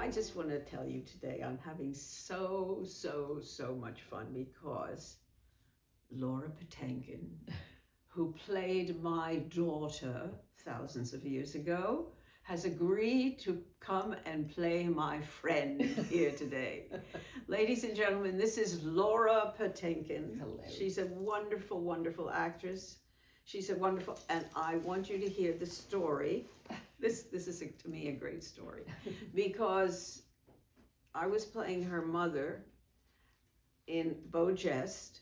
I just want to tell you today I'm having so much fun because Laura Patinkin, who played my daughter thousands of years ago, has agreed to come and play my friend here today. Ladies and gentlemen, this is Laura Patinkin. Hello. She's a wonderful, wonderful actress. She's a wonderful, and I want you to hear the story. This is to me a great story because I was playing her mother in Beau Geste,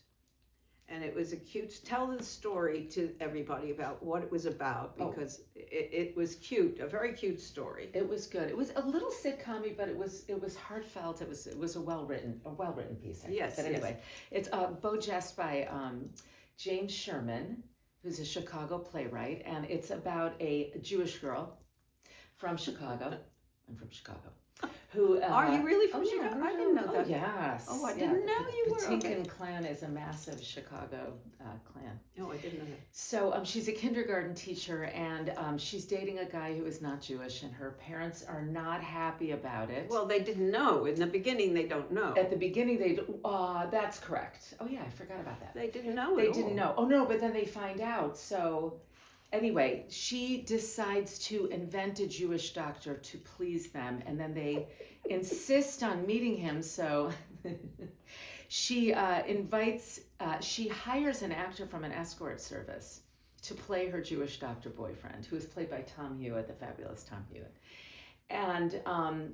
and it was a cute, tell the story to everybody about what it was about, because it was cute, a very cute story. It was good. It was a little sitcom-y, but it was heartfelt. It was a well-written piece, I think. Yes. But anyway, it's Beau Geste by James Sherman, who's a Chicago playwright, and it's about a Jewish girl from Chicago. I'm from Chicago. Who are you really from yeah, Chicago? I didn't know that. Oh, yes. Oh, I didn't know you were. Patinkin clan is a massive Chicago clan. No, I didn't know that. So she's a kindergarten teacher, and she's dating a guy who is not Jewish, and her parents are not happy about it. Well, they didn't know. In the beginning, they don't know. At the beginning, that's correct. Oh yeah, I forgot about that. They didn't know. They didn't know. Oh no, but then they find out. So anyway, she decides to invent a Jewish doctor to please them, and then they insist on meeting him. So she she hires an actor from an escort service to play her Jewish doctor boyfriend, who is played by Tom Hewitt, the fabulous Tom Hewitt. And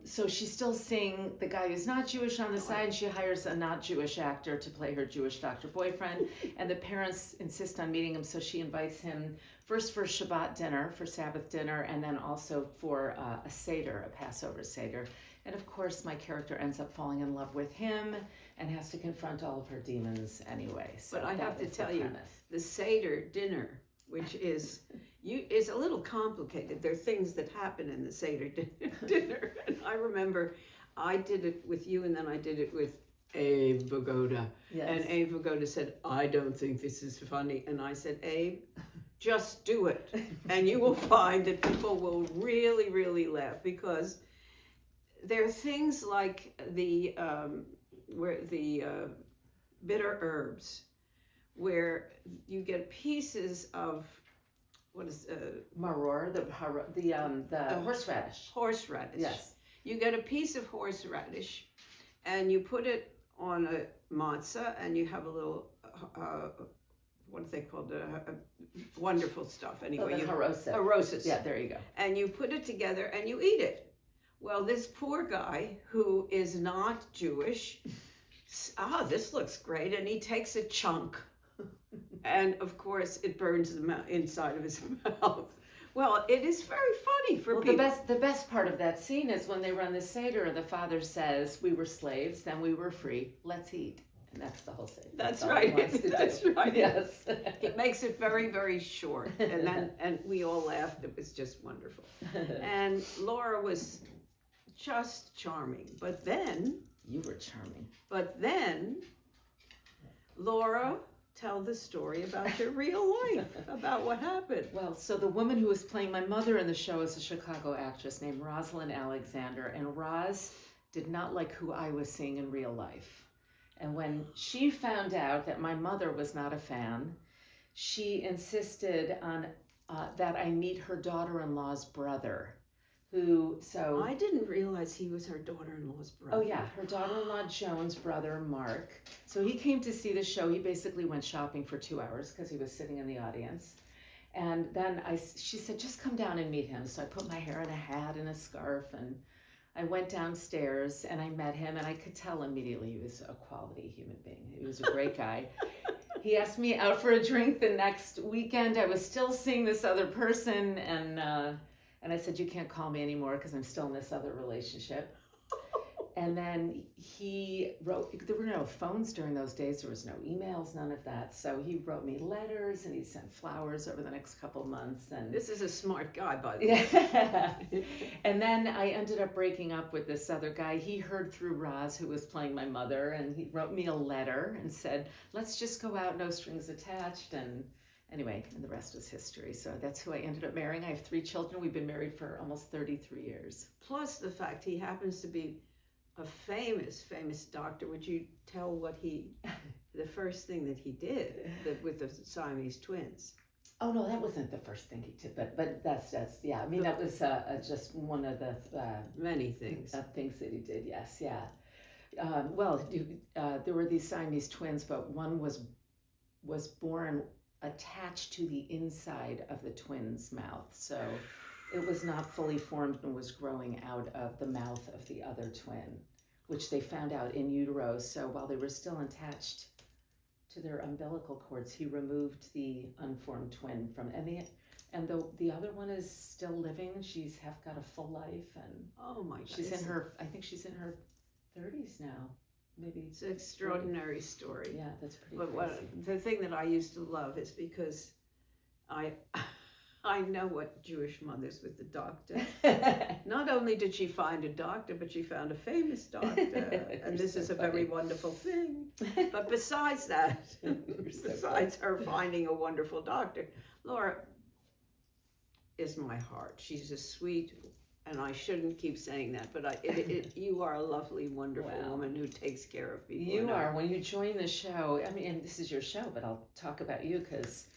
so she's still seeing the guy who's not Jewish on the side, and she hires a not Jewish actor to play her Jewish doctor boyfriend. And the parents insist on meeting him, so she invites him first for Shabbat dinner, for Sabbath dinner, and then also for a Seder, a Passover Seder. And of course, my character ends up falling in love with him and has to confront all of her demons anyway. So but I have to tell you, the Seder dinner, which is a little complicated. There are things that happen in the Seder dinner. And I remember I did it with you, and then I did it with Abe Vigoda. Yes. And Abe Vigoda said, I don't think this is funny. And I said, Abe, just do it. And you will find that people will really, really laugh, because there are things like the bitter herbs, where you get pieces of what is maror, the horseradish. Horseradish. Yes. You get a piece of horseradish, and you put it on a matzah, and you have a little what are they called? Wonderful stuff. Anyway, harosas. Yeah, there you go. And you put it together and you eat it. Well, this poor guy who is not Jewish, this looks great, and he takes a chunk, and of course it burns the inside of his mouth. Well, it is very funny for people. The best part of that scene is when they run the Seder, and the father says, "We were slaves, then we were free. Let's eat." And that's the whole Seder. That's right. That's right. Yes. It makes it very, very short, and we all laughed. It was just wonderful. And Laura was just charming. But then... You were charming. But then, Laura, tell the story about your real life, about what happened. Well, so the woman who was playing my mother in the show is a Chicago actress named Rosalind Alexander, and Roz did not like who I was seeing in real life. And when she found out that my mother was not a fan, she insisted on that I meet her daughter-in-law's brother, I didn't realize he was her daughter-in-law's brother. Oh yeah, her daughter-in-law Joan's brother, Mark. So he came to see the show. He basically went shopping for 2 hours because he was sitting in the audience. And then she said, just come down and meet him. So I put my hair in a hat and a scarf, and I went downstairs and I met him, and I could tell immediately he was a quality human being. He was a great guy. He asked me out for a drink the next weekend. I was still seeing this other person, and I said, you can't call me anymore because I'm still in this other relationship. And then he wrote, there were no phones during those days. There was no emails, none of that. So he wrote me letters, and he sent flowers over the next couple months. And this is a smart guy, by the way. Yeah. And then I ended up breaking up with this other guy. He heard through Roz, who was playing my mother, and he wrote me a letter and said, let's just go out, no strings attached. And anyway, and the rest is history. So that's who I ended up marrying. I have 3 children. We've been married for almost 33 years. Plus the fact he happens to be a famous doctor. Would you tell what the first thing that he did with the Siamese twins? Oh no, that wasn't the first thing he did, but that's yeah. I mean, that was just one of the many things things that he did. Yes, yeah. There were these Siamese twins, but one was born attached to the inside of the twin's mouth, so it was not fully formed and was growing out of the mouth of the other twin, which they found out in utero. So while they were still attached to their umbilical cords, he removed the unformed twin from, and the other one is still living. She's got a full life, and oh my God, I think she's in her 30s now, maybe. It's an extraordinary story. Yeah, that's pretty crazy. But the thing that I used to love is because I know what Jewish mothers with the doctor. Not only did she find a doctor, but she found a famous doctor. And this is a very wonderful thing. But besides that, besides her finding a wonderful doctor, Laura is my heart. She's a sweet, and I shouldn't keep saying that, but you are a lovely, wonderful woman who takes care of people. You are. When you join the show, I mean, and this is your show, but I'll talk about you because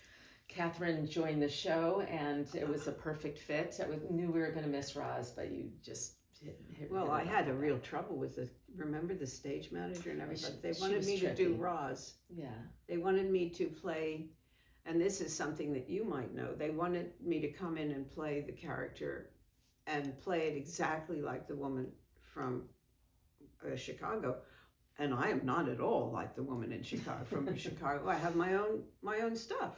Catherine joined the show, and it was a perfect fit. I knew we were going to miss Roz, but you just hit well, I had a real trouble with remember the stage manager and everybody? They wanted me to do Roz. Yeah. They wanted me to play, and this is something that you might know, they wanted me to come in and play the character and play it exactly like the woman from Chicago. And I am not at all like the woman in Chicago from Chicago. I have my own stuff.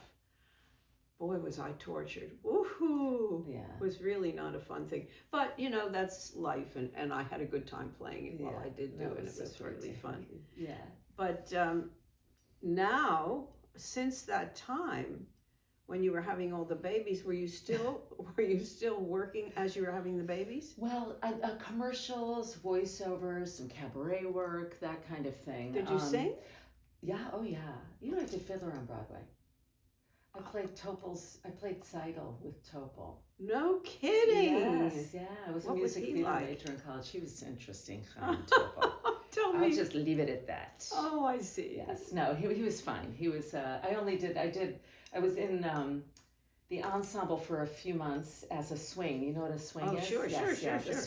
Boy, was I tortured. Woohoo! Yeah. It was really not a fun thing. But, that's life, and I had a good time playing it while I did do it, and it was really fun. Yeah. But now, since that time, when you were having all the babies, were you still working as you were having the babies? Well, commercials, voiceovers, some cabaret work, that kind of thing. Did you sing? Yeah, oh yeah. I did Fiddler on Broadway. I played Seidel with Topol. No kidding! Yes, yeah. I was a music theater major in college. He was interesting, Topol. Tell me. I'll just leave it at that. Oh, I see. Yes, no, he was fine. He was, I was in the ensemble for a few months as a swing. You know what a swing is? Sure.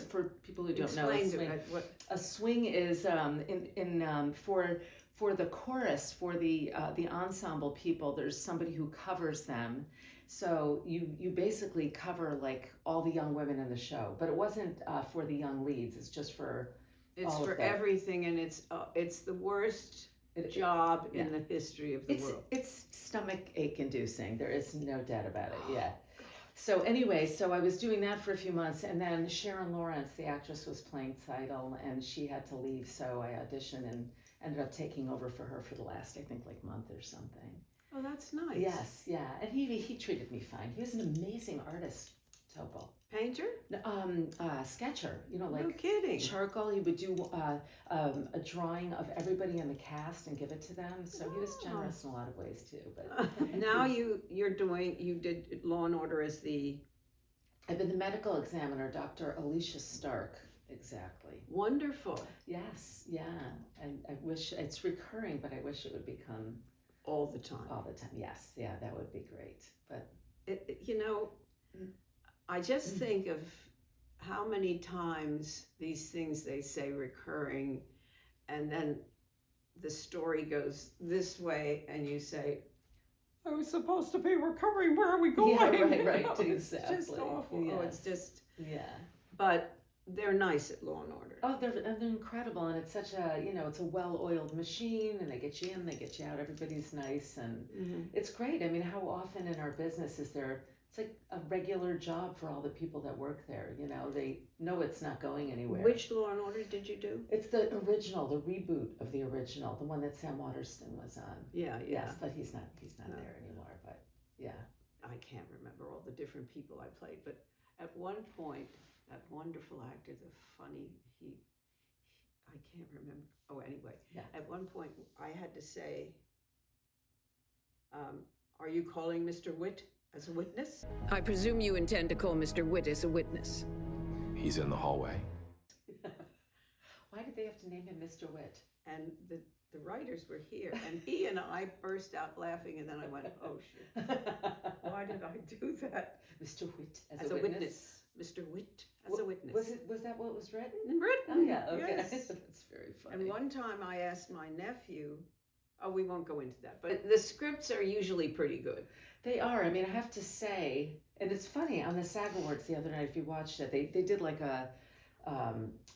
For people who don't Explain know, a swing is for the chorus, for the ensemble people, there's somebody who covers them. So you basically cover like all the young women in the show, but it wasn't for the young leads. It's just for everything, and it's the worst job in the history of the world. It's stomach ache inducing. There is no doubt about it. Yeah. So anyway, I was doing that for a few months, and then Sharon Lawrence, the actress, was playing Seidel, and she had to leave, so I auditioned and ended up taking over for her for the last, I think, month or something. Oh, that's nice. Yes, yeah, and he treated me fine. He was an amazing artist, Topol. Painter? Sketcher. Like no kidding. Charcoal. He would do a drawing of everybody in the cast and give it to them. So he was generous in a lot of ways too. But now you did Law and Order as I've been the medical examiner, Dr. Alicia Stark. Exactly. Wonderful. Yes, yeah. And I wish it's recurring, but I wish it would become all the time. All the time. Yes, yeah, that would be great. But I just think of how many times these things they say recurring, and then the story goes this way, and you say, I was supposed to be recovering, where are we going? Yeah, right, exactly. It's just awful. Yes. Oh, it's just... Yeah. But they're nice at Law and Order. Oh, they're incredible, and it's such a, it's a well-oiled machine, and they get you in, they get you out, everybody's nice, and it's great. I mean, how often in our business is there... It's like a regular job for all the people that work there. They know it's not going anywhere. Which Law and Order did you do? It's the original, the reboot of the original, the one that Sam Waterston was on. Yeah. Yes, but he's not there anymore. But yeah, I can't remember all the different people I played. But at one point, that wonderful actor, I can't remember. Oh, anyway, At one point I had to say, Are you calling Mr. Witt as a witness? I presume you intend to call Mr. Witt as a witness. He's in the hallway. Why did they have to name him Mr. Witt? And the writers were here, and he and I burst out laughing, and then I went, oh shit, why did I do that? Mr. Witt As a witness. Mr. Witt as a witness. Was that what was written? Written. Oh yeah, okay. Yes. That's very funny. And one time I asked my nephew, oh, we won't go into that, but the scripts are usually pretty good. They are. I mean, I have to say, and it's funny, on the SAG Awards the other night, if you watched it, they did like a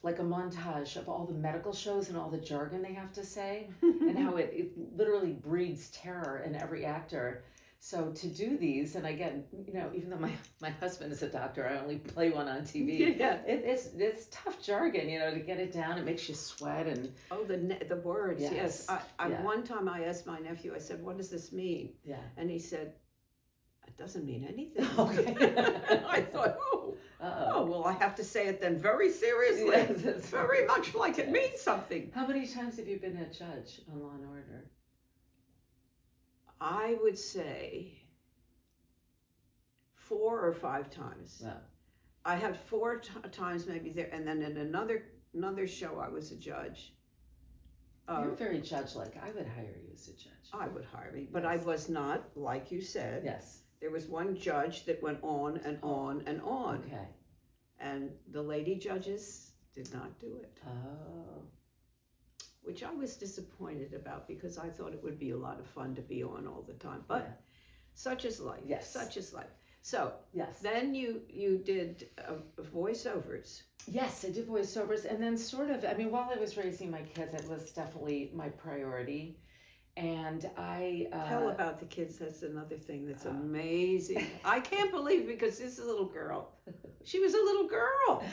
montage of all the medical shows and all the jargon they have to say and how it literally breeds terror in every actor. So to do these, and again, even though my husband is a doctor, I only play one on TV. Yeah. It's tough jargon, to get it down. It makes you sweat and The words, yes. Yeah. One time I asked my nephew, I said, what does this mean? yeah. And he said, it doesn't mean anything. Okay. I thought, well, I have to say it then very seriously. Yes, that's very right. much like it means something. How many times have you been a judge on Law and Order? I would say 4 or 5 times. Wow. I had 4 times maybe there, and then in another show I was a judge. You're very judge-like. I would hire you as a judge. I would hire me, but Yes. I was not, like you said. Yes. There was one judge that went on and on and on. Okay. And the lady judges did not do it, Oh. which I was disappointed about because I thought it would be a lot of fun to be on all the time. But Yeah. such is life. Yes. Such is life. So Yes. then you did voiceovers. Yes, I did voiceovers, and then while I was raising my kids, it was definitely my priority. And I Tell about the kids. That's another thing that's amazing. I can't believe, because this is a little girl. She was a little girl.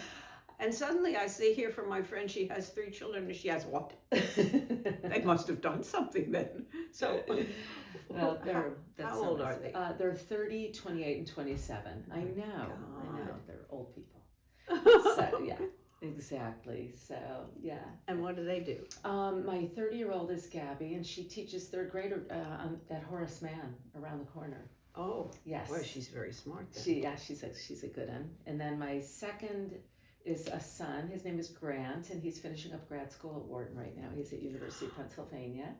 And suddenly I see here from my friend, she has 3 children, and she has what? They must have done something then. So, well, how old are they? They're 30, 28, and 27. I know. God. They're old people. So, yeah, exactly. So, yeah. And what do they do? My 30-year-old is Gabby, and she teaches 3rd grade at Horace Mann around the corner. Oh, Yes. well, she's very smart then. She's a good one. And then my second is a son. His name is Grant, and he's finishing up grad school at Wharton right now. He's at University of Pennsylvania.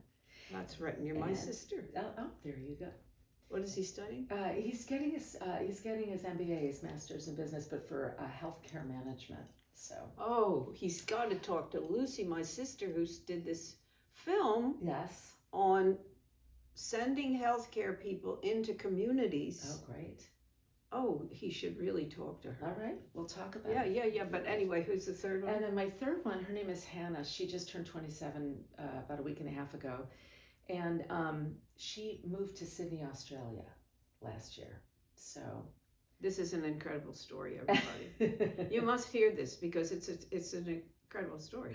That's right, and you're my sister. Oh, there you go. What is he studying? He's getting his MBA, his master's in business, but for healthcare management. So. Oh, he's got to talk to Lucy, my sister, who did this film Yes. on sending healthcare people into communities. Oh, great. Oh, he should really talk to her. All right, we'll talk about it. Yeah. But anyway, who's the third one? And then my third one, her name is Hannah. She just turned 27 about a week and a half ago. And she moved to Sydney, Australia last year. So This is an incredible story, everybody. You must hear this because it's an incredible story.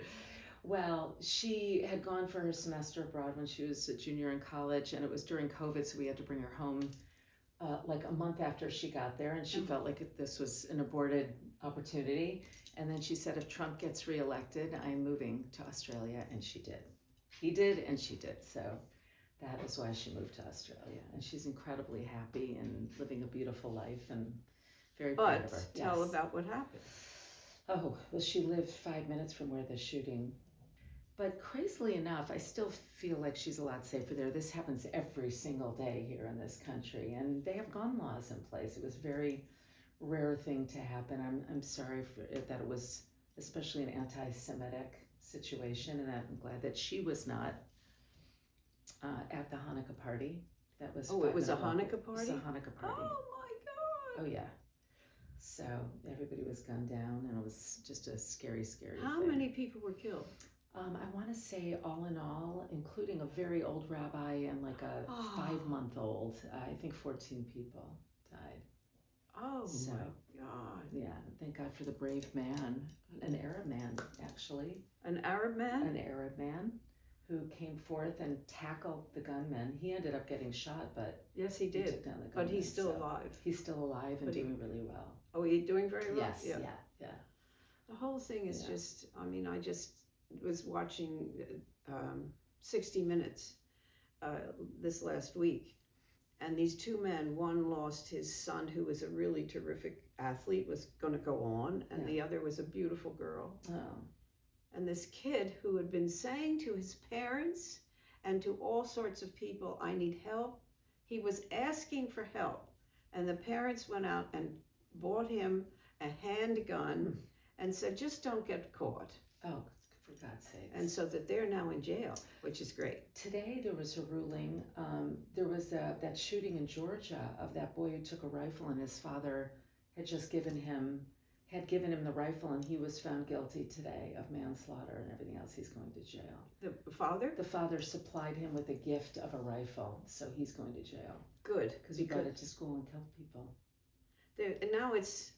Well, she had gone for her semester abroad when she was a junior in college, and it was during COVID, so we had to bring her home like a month after she got there, and she felt like this was an aborted opportunity. And then she said, if Trump gets reelected, I'm moving to Australia, and she did. He did, and she did. So that is why she moved to Australia, and she's incredibly happy and living a beautiful life, and very proud of her. But tell Yes. about what happened. Oh, well, she lived 5 minutes from where the shooting. But crazily enough, I still feel like she's a lot safer there. This happens every single day here in this country, and they have gun laws in place. It was a very rare thing to happen. I'm sorry that it was especially an anti-Semitic situation, and I'm glad that she was not at the Hanukkah party. That was Oh, it was a 5 minutes. Hanukkah party? It was a Hanukkah party. Oh my God. Oh yeah. So everybody was gunned down, and it was just a scary How thing. many people were killed? I want to say all in all, including a very old rabbi and like a 5-month-old, I think 14 people died. Oh So, my God. Yeah, thank God for the brave man, an Arab man actually, An Arab man? an Arab man who came forth and tackled the gunman. He ended up getting shot, but Yes, he he did. took down the But gunman. he's still so alive. He's still alive and But he- doing really well. Oh, he's doing very well? Yes, yeah. The whole thing is Yeah. just, I just was watching 60 Minutes this last week, And these two men, one lost his son, who was a really terrific athlete, was going to go on, and the other was a beautiful girl. Oh. And this kid who had been saying to his parents and to all sorts of people, I need help. He was asking for help. And the parents went out and bought him a handgun and said, just don't get caught. Oh, for God's sake. And so that they're now in jail, which is great. Today there was a ruling, there was that shooting in Georgia of that boy who took a rifle, and his father had just given him the rifle, and he was found guilty today of manslaughter and everything else. He's going to jail. The father? The father supplied him with a gift of a rifle, so he's going to jail. Good. Because he brought it to school and killed people. And now it's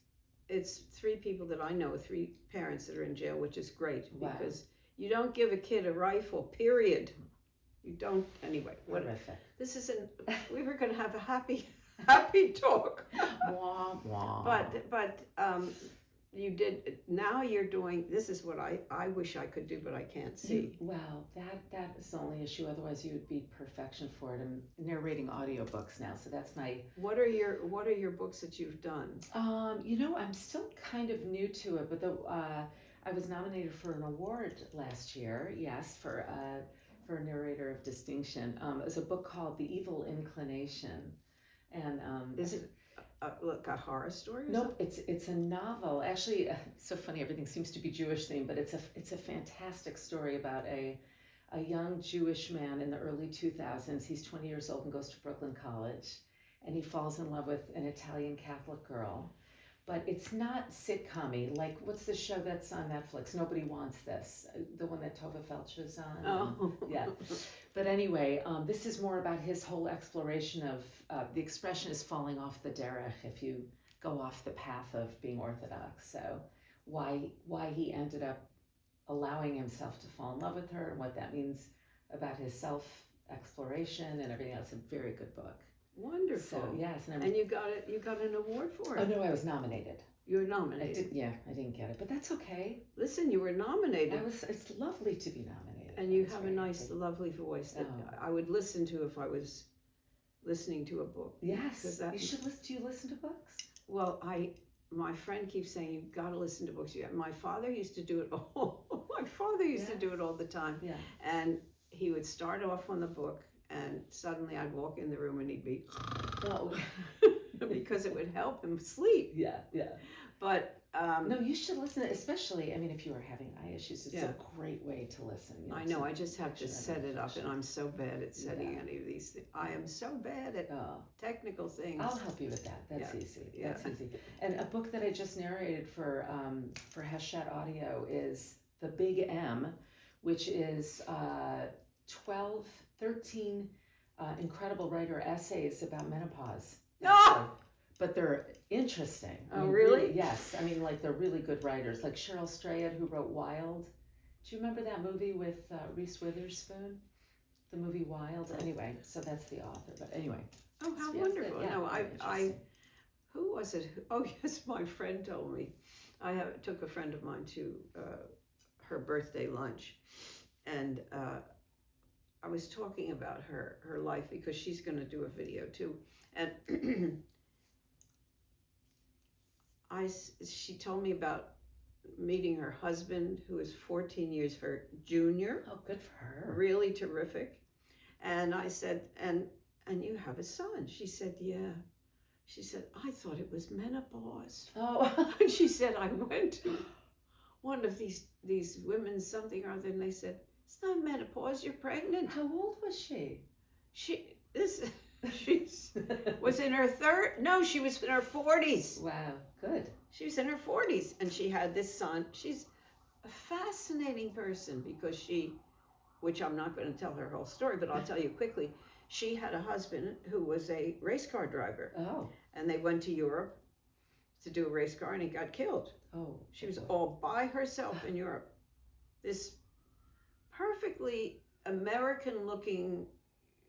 3 people that I know, 3 parents that are in jail, which is great. Wow. Because you don't give a kid a rifle, period. You don't, anyway. Horrific. This isn't, we were going to have a happy talk. Wah, wah. But you did, now you're doing, this is what I wish I could do, but I can't see. Well, that is the only issue. Otherwise, you would be perfection for it. I'm narrating audiobooks now, so that's my. What are your books that you've done? I'm still kind of new to it, but I was nominated for an award last year. Yes, for a narrator of distinction. It was a book called The Evil Inclination, and is it like a horror story? Or Nope, something? it's a novel. Actually, it's so funny. Everything seems to be Jewish themed, but it's a fantastic story about a young Jewish man in the early 2000s. He's 20 years old and goes to Brooklyn College, and he falls in love with an Italian Catholic girl. But it's not sitcom-y. Like, what's the show that's on Netflix? Nobody Wants This. The one that Tova Felch is on. Oh. Yeah. But anyway, this is more about his whole exploration of, the expression is falling off the derech if you go off the path of being Orthodox. So why he ended up allowing himself to fall in love with her and what that means about his self-exploration and everything else. A very good book. Wonderful. So, yes. And you got an award for it. Oh, no, I was nominated. You were nominated. I didn't get it, but that's okay. Listen, you were nominated. It's lovely to be nominated. And you have a nice, lovely voice that I would listen to if I was listening to a book. Yes, That, you should listen. Do you listen to books? Well, my friend keeps saying you've got to listen to books. My father used to do it all. My father used to do it all the time. Yeah. And he would start off on the book, and suddenly I'd walk in the room and he'd be, Oh. because it would help him sleep. Yeah. But no, you should listen, especially, if you are having eye issues, it's a great way to listen. I know, I just have to set it up, and I'm so bad at setting any of these things. I am so bad at technical things. I'll help you with that. That's easy. Yeah. That's easy. And a book that I just narrated for Heshet Audio is The Big M, which is 13 incredible writer essays about menopause. No! But they're interesting. Oh, really? Yes. They're really good writers. Like Cheryl Strayed, who wrote Wild. Do you remember that movie with Reese Witherspoon? The movie Wild? Anyway, so that's the author. But anyway. Oh, how yes, wonderful. Yeah, No, who was it? Oh, yes, my friend told me. I took a friend of mine to her birthday lunch. And I was talking about her life because she's going to do a video too. And she told me about meeting her husband, who is 14 years her junior. Oh, good for her. Really terrific. And I said, and you have a son? She said, yeah. She said, I thought it was menopause. Oh. And she said, I went to one of these women, something or other, and they said, it's not menopause, you're pregnant. How old was she? She was in her she was in her 40s. Wow, good. She was in her 40s, and she had this son. She's a fascinating person because which I'm not going to tell her whole story, but I'll tell you quickly. She had a husband who was a race car driver. Oh. And they went to Europe to do a race car, and he got killed. Oh. She was all by herself in Europe. This perfectly American-looking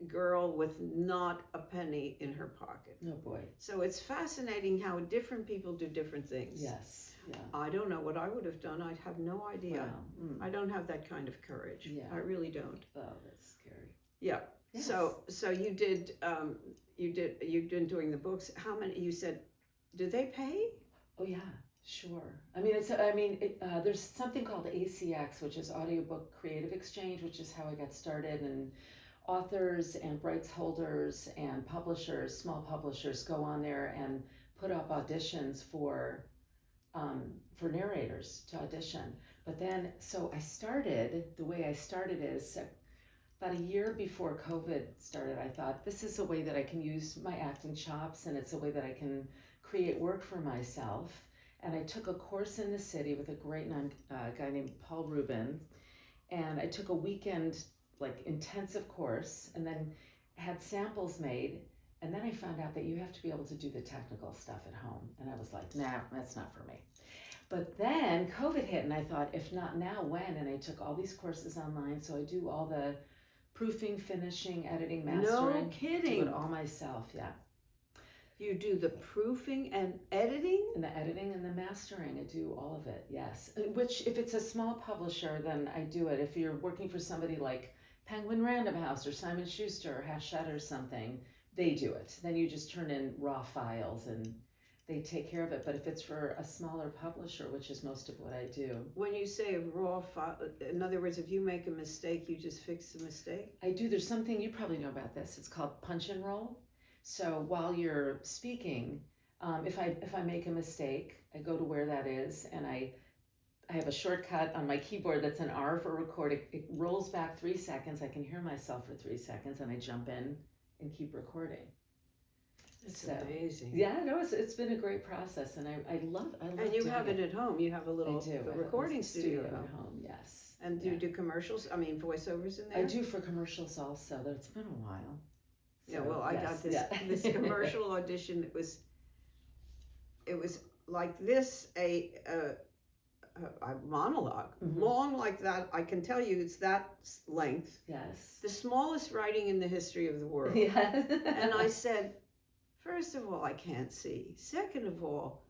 girl with not a penny in her pocket. Oh boy. So it's fascinating how different people do different things. Yes. Yeah. I don't know what I would have done. I'd have no idea. Wow. I don't have that kind of courage. Yeah. I really don't. Oh, that's scary. Yeah. Yes. So you've been doing the books. How many? You said, do they pay? Oh yeah, sure. There's something called ACX, which is Audiobook Creative Exchange, which is how I got started. And authors and rights holders and publishers, small publishers, go on there and put up auditions for narrators to audition. But then, so the way I started is about a year before COVID started, I thought, this is a way that I can use my acting chops, and it's a way that I can create work for myself. And I took a course in the city with a great guy named Paul Rubin, and I took a weekend, like, intensive course, and then had samples made. And then I found out that you have to be able to do the technical stuff at home. And I was like, nah, that's not for me. But then COVID hit, and I thought, if not now, when? And I took all these courses online, so I do all the proofing, finishing, editing, mastering. No kidding. Do it all myself, yeah. You do the proofing and editing? And the editing and the mastering, I do all of it, yes. Which, if it's a small publisher, then I do it. If you're working for somebody like Penguin Random House or Simon Schuster or Hachette or something, they do it. Then you just turn in raw files and they take care of it. But if it's for a smaller publisher, which is most of what I do. When you say a raw file, in other words, if you make a mistake, you just fix the mistake? I do. There's something, you probably know about this. It's called punch and roll. So while you're speaking, if I make a mistake, I go to where that is, and I have a shortcut on my keyboard that's an R for record. It rolls back 3 seconds. I can hear myself for 3 seconds, and I jump in and keep recording. It's amazing. Yeah, no, it's been a great process, and I love And you have it at home. You have a little recording studio at home. Yes. And do you do commercials? I mean, voiceovers in there? I do for commercials also. Though it's been a while. Yeah, well, I got this commercial audition. It was like this, a monologue, long like that. I can tell you, it's that length. Yes. The smallest writing in the history of the world. Yeah. And I said, first of all, I can't see. Second of all,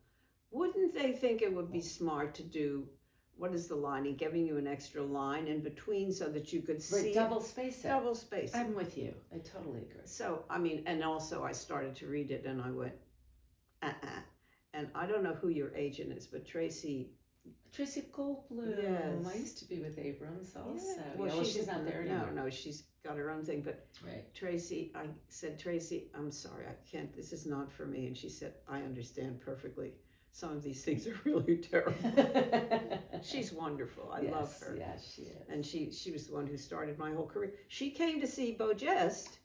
wouldn't they think it would be smart to do, what is the lining, giving you an extra line in between so that you could see double space it. Double space. I'm with you. I totally agree. So, I mean, and also I started to read it and I went, And I don't know who your agent is, but Tracy Goldblum. Yes. I used to be with Abrams also. Yeah. Well, she's not there anymore. No, she's got her own thing. But right. Tracy, I said, Tracy, I'm sorry, I can't, this is not for me. And she said, I understand perfectly. Some of these things are really terrible. She's wonderful. I love her. Yeah, she is. And she was the one who started my whole career. She came to see Beau Geste.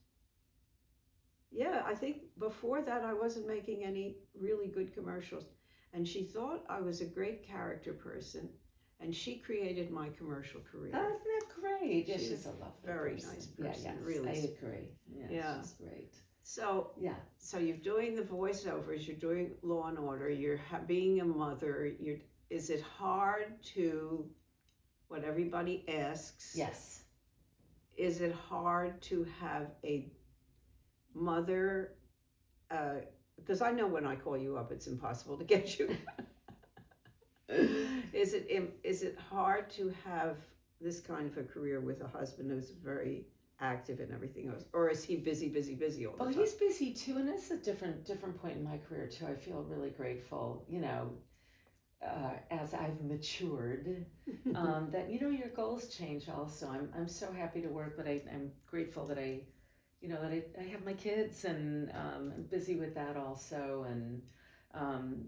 Yeah, I think before that I wasn't making any really good commercials. And she thought I was a great character person. And she created my commercial career. Oh, isn't that great? Yeah, she's a lovely very person. nice person. Yeah, yes, really. I agree. Yeah, she's great. So so you're doing the voiceovers, you're doing Law and Order, you're being a mother. Is it hard to, what everybody asks? Yes. Is it hard to have a mother? Because I know when I call you up, it's impossible to get you. Is it hard to have this kind of a career with a husband who's very active and everything else, or is he busy all the time? He's busy too, and it's a different point in my career too. I feel really grateful, as I've matured, that your goals change also. I'm so happy to work, but I'm grateful that I have my kids, and I'm busy with that also, and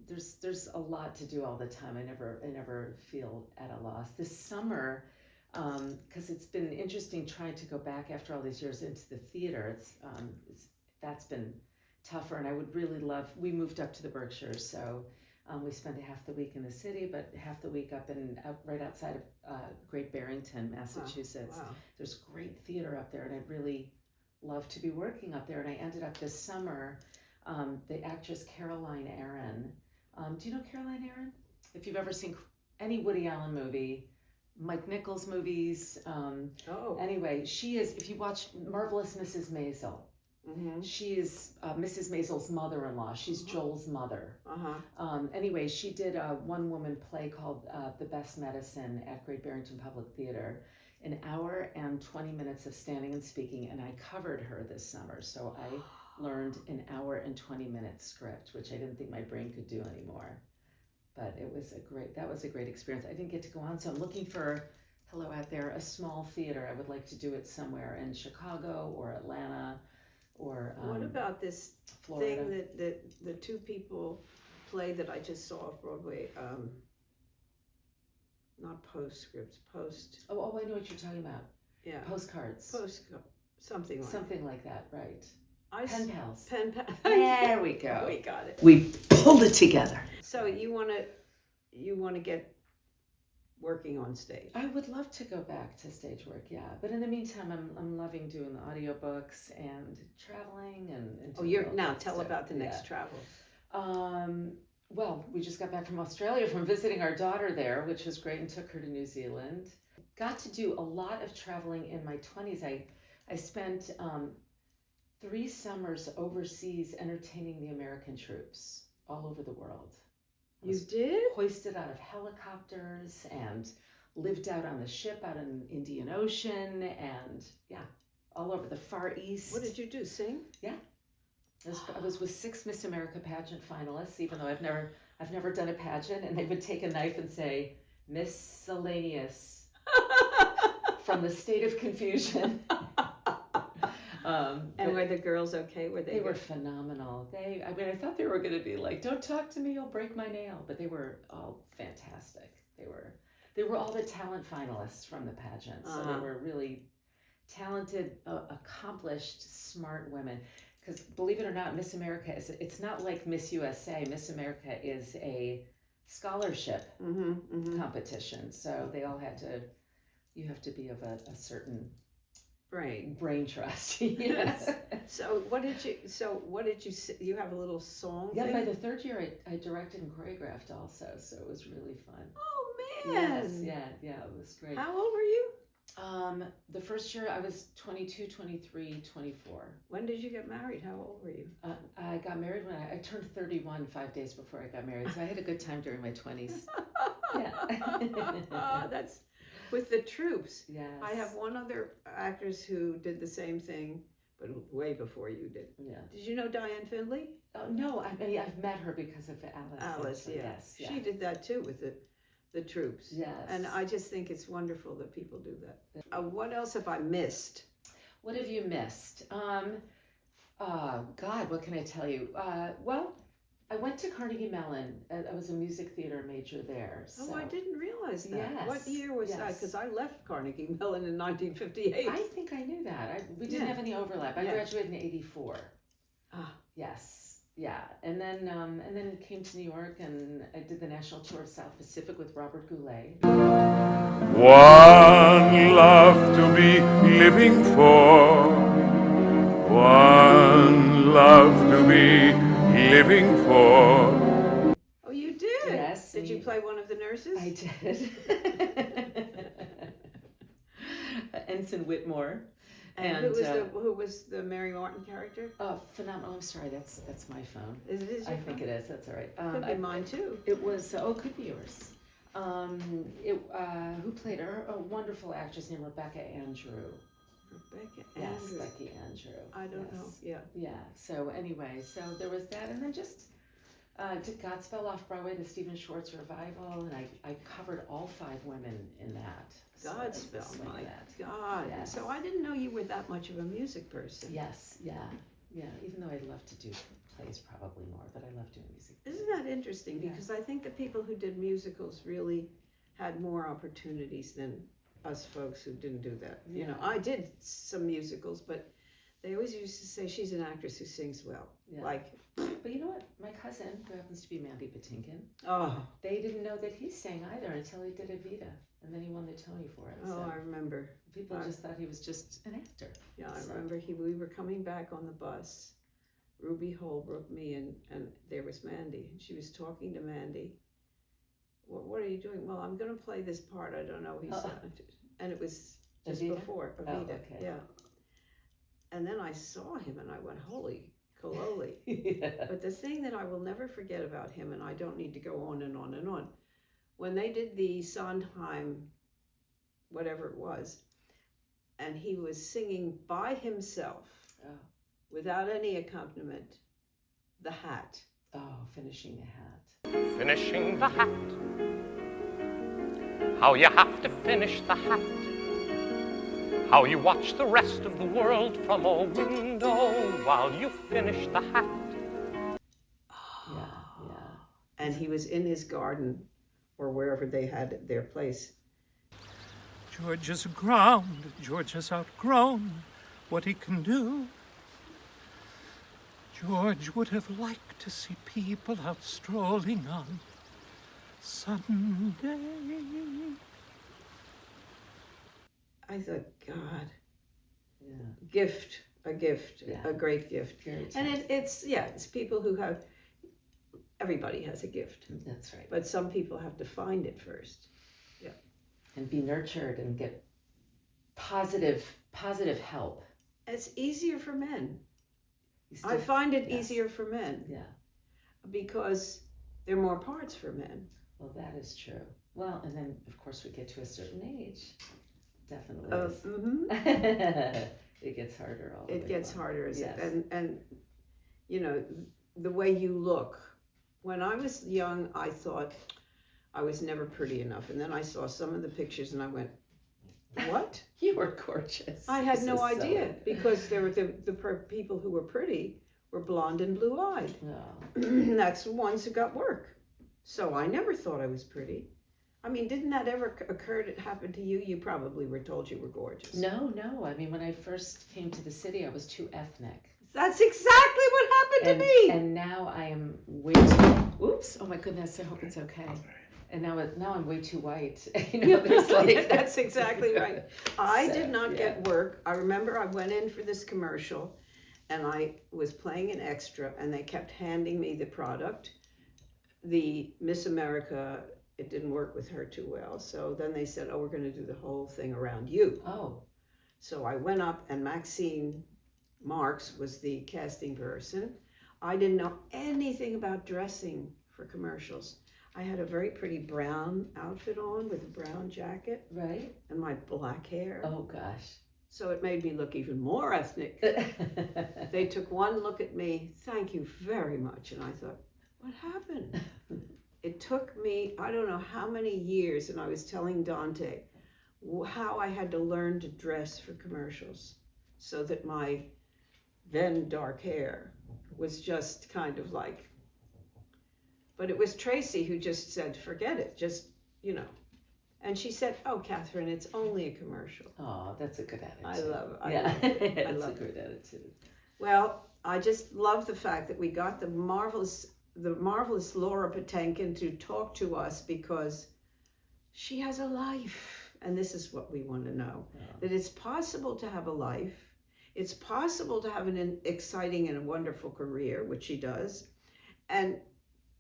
there's a lot to do all the time. I never feel at a loss. This summer, because it's been interesting trying to go back after all these years into the theater. That's been tougher, and I would really love. We moved up to the Berkshires, so we spent half the week in the city, but half the week up right outside of Great Barrington, Massachusetts. Wow. There's great theater up there, and I'd really love to be working up there. And I ended up this summer. The actress Caroline Aaron. Do you know Caroline Aaron? If you've ever seen any Woody Allen movie, Mike Nichols movies. Anyway, she is, if you watch Marvelous Mrs. Maisel, she is Mrs. Maisel's mother-in-law. She's Joel's mother. Anyway, she did a one-woman play called The Best Medicine at Great Barrington Public Theater. an hour and 20 minutes of standing and speaking, and I covered her this summer. So I learned an hour and 20 minute script, which I didn't think my brain could do anymore. But that was a great experience. I didn't get to go on, so I'm looking for, hello out there, a small theater. I would like to do it somewhere in Chicago or Atlanta or What about this Florida. thing that the two people play that I just saw off Broadway? Not postscripts, Oh, I know what you're talking about. yeah, Postcards. Something like Something like that, right. I Pen pals. Pen pal. There we go. We got it. We pulled it together. So you wanna get working on stage. I would love to go back to stage work, yeah. But in the meantime, I'm loving doing the audiobooks and traveling and Oh, doing all now that tell stuff. about the next Yeah. travel. Well, we just got back from Australia from visiting our daughter there, which was great, and took her to New Zealand. Got to do a lot of traveling in my 20s. I spent 3 summers overseas entertaining the American troops all over the world. I You was did? hoisted out of helicopters and lived out on the ship out in the Indian Ocean and all over the Far East. What did you do? Sing? Yeah. I was with 6 Miss America pageant finalists, even though I've never done a pageant, and they would take a knife and say, miscellaneous from the state of confusion. And were the girls okay? They were phenomenal. I thought they were going to be like, don't talk to me, you'll break my nail. But they were all fantastic. They were all the talent finalists from the pageant. So they were really talented, accomplished, smart women. Because believe it or not, Miss America it's not like Miss USA. Miss America is a scholarship competition. So they all you have to be of a certain brain trust. Yes. So what did you you have a little song Yeah, thing? by the 3rd year I directed and choreographed also, so it was really fun. Oh man. Yes, yeah, it was great. How old were you? The first year I was 22, 23, 24. When did you get married? How old were you? I got married when I turned 31 5 days before I got married, so I had a good time during my 20s. Yeah. That's with the troops. Yes. I have one other actress who did the same thing, but way before you did. Yeah. Did you know Diane Findlay? No, I've met her because of Alice. Alice, so yeah. Yes, yeah. She did that too with the troops. Yes. And I just think it's wonderful that people do that. What else have I missed? What have you missed? God, what can I tell you? Well, I went to Carnegie Mellon. I was a music theater major there. So. Oh, I didn't realize that. Yes, What year was that? yes. Because I left Carnegie Mellon in 1958. I think I knew that. We didn't Yeah. have any overlap. I Yeah. graduated in *84. Ah. Yes, yeah, and then came to New York and I did the national tour of South Pacific with Robert Goulet. One love to be living for. One love to be living for. Oh, you did? Yes. Did you play one of the nurses? I did. Ensign Whitmore. And who was the Mary Martin character? Phenomenal. I'm sorry, that's my phone. It is your I think phone? it is. That's all right. Could be mine too. It was could be yours. Who played her? A wonderful actress named Rebecca Andrew. Rebecca Yes, Andrews. Becky Andrew. I don't know. Yeah. Yeah. So anyway, so there was that, and then just did Godspell off Broadway, the Stephen Schwartz revival, and I covered all 5 women in that. So I was the Godspell, swing of my that. God. Yes. So I didn't know you were that much of a music person. Yes. Yeah. Even though I love to do plays probably more, but I love doing music. Isn't that interesting? Yeah. Because I think the people who did musicals really had more opportunities than us folks who didn't do that. You know, I did some musicals, but they always used to say she's an actress who sings well. Yeah. Like, But you know what? My cousin, who happens to be Mandy Patinkin, oh, they didn't know that he sang either until he did Evita, and then he won the Tony for it. oh, So I remember. people just thought he was just an actor. Yeah, I So- remember we were coming back on the bus, Ruby Holbrook, me, and there was Mandy. She was talking to Mandy. What are you doing? Well, I'm going to play this part. I don't know. He said, and it was just Evita? before Evita. Oh, okay. Yeah. And then I saw him, and I went, "Holy Kololi!" Yeah. But the thing that I will never forget about him, and I don't need to go on and on and on, when they did the Sondheim, whatever it was, and he was singing by himself, Oh. without any accompaniment, The Hat. Oh, finishing the hat. Finishing the hat. How you have to finish the hat. How you watch the rest of the world from a window while you finish the hat. Yeah, yeah. And he was in his garden or wherever they had their place. George is aground. George has outgrown what he can do. George would have liked to see people out strolling on Sunday. I thought, God, Yeah. a gift, Yeah. a great gift. Very And touching. it's people who have, everybody has a gift, That's right. but some people have to find it first. And be nurtured and get positive help. It's easier for men. You I still- find it yes. easier for men Yeah. because there are more parts for men. Well, that is true. Well, and then of course we get to a certain age. Definitely. is. It gets harder all the way It gets along. harder, Yes. and you know, the way you look. When I was young, I thought I was never pretty enough, and then I saw some of the pictures, and I went, "What?" You were gorgeous. I had This no is idea silly. because there were people who were pretty were blonde and blue-eyed. No. That's the ones who got work. So I never thought I was pretty. I mean, didn't that ever occur to happen to you? You probably were told you were gorgeous. No. I mean, when I first came to the city, I was too ethnic. That's exactly what happened to me. And now I am way too. Oops! Oh my goodness! I hope it's okay. And now I'm way too white. You know, there's like That's exactly right. I So, did not yeah. get work. I remember I went in for this commercial and I was playing an extra and they kept handing me the product. The Miss America, it didn't work with her too well. So then they said, "Oh, we're going to do the whole thing around you." Oh. So I went up and Maxine Marks was the casting person. I didn't know anything about dressing for commercials. I had a very pretty brown outfit on with a brown jacket Right. and my black hair. Oh gosh. So it made me look even more ethnic. They took one look at me, "Thank you very much." And I thought, what happened? It took me, I don't know how many years, and I was telling Dante how I had to learn to dress for commercials so that my then dark hair was just kind of like, but it was Tracy who just said, "Forget it, just, you know." And she said, "Oh, Catherine, it's only a commercial." Oh, that's a good attitude. I love it. Yeah, that's love a good attitude. Well, I just love the fact that we got the marvelous Laura Patinkin to talk to us because she has a life. And this is what we want to know. Yeah. That it's possible to have a life. It's possible to have an exciting and a wonderful career, which she does. And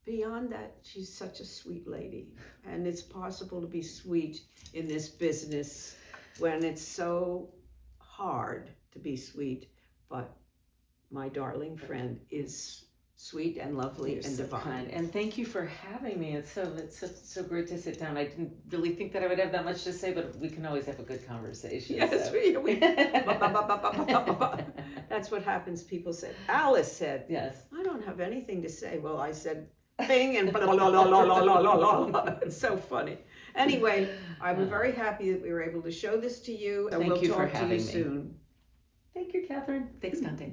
beyond that, she's such a sweet lady. And it's possible to be sweet in this business when it's so hard to be sweet. But my darling friend is sweet and lovely You're and so divine. kind. And thank you for having me. It's so great to sit down. I didn't really think that I would have that much to say, but we can always have a good conversation. Yes, so. we that's what happens. People say, Alice said, Yes. "I don't have anything to say." Well, I said, "Bing," and blah, blah, blah, blah, blah, blah, blah, blah. It's so funny. Anyway, I'm very happy that we were able to show this to you, and Thank we'll you for talk to you having me. soon. Thank you, Catherine. Thanks, Dante.